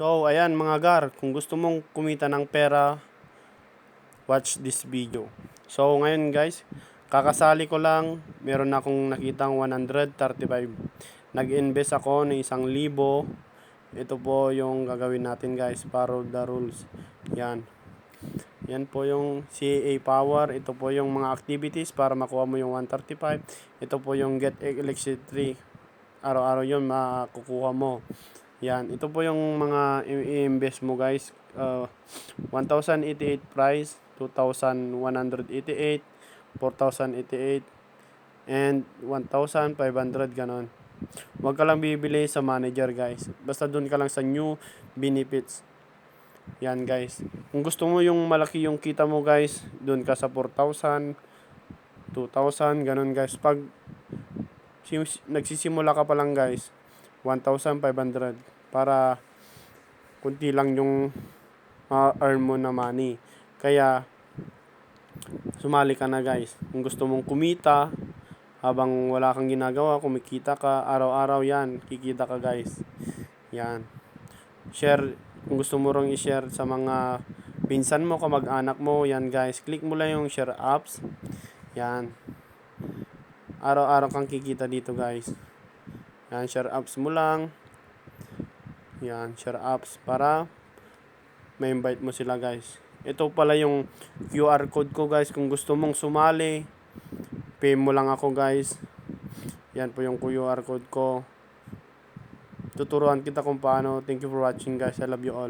So, ayan mga gar, kung gusto mong kumita ng pera, watch this video. So, ngayon guys, kakasali ko lang, meron akong nakitang 135. Nag-invest ako ng 1,000. Ito po yung gagawin natin guys, follow the rules. Yan. Yan po yung CA power. Ito po yung mga activities para makuha mo yung 135. Ito po yung get electricity. Araw-araw yun makukuha mo. Yan. Ito po yung mga i-invest mo guys. 1,088 price, 2,188, 4,088, and 1,500 ganon. Huwag ka lang bibili sa manager guys. Basta doon ka lang sa new benefits. Yan guys. Kung gusto mo yung malaki yung kita mo guys, doon ka sa 4,000, 2,000, ganun guys. Pag nagsisimula ka pa lang guys, 1,500 para kunti lang yung earn mo na money. Kaya sumali ka na guys. Kung gusto mong kumita habang wala kang ginagawa, kumikita ka araw-araw, yan, kikita ka guys. Yan. Share, kung gusto mo ring i-share sa mga pinsan mo, kamag-anak mo, yan guys. Click mo lang yung share apps. Yan. Araw-araw kang kikita dito guys. Yan, share apps mo lang. Yan, share apps para ma-invite mo sila guys. Ito pala yung QR code ko guys. Kung gusto mong sumali, pay mo lang ako guys. Yan po yung QR code ko. Tuturuan kita kung paano. Thank you for watching guys. I love you all.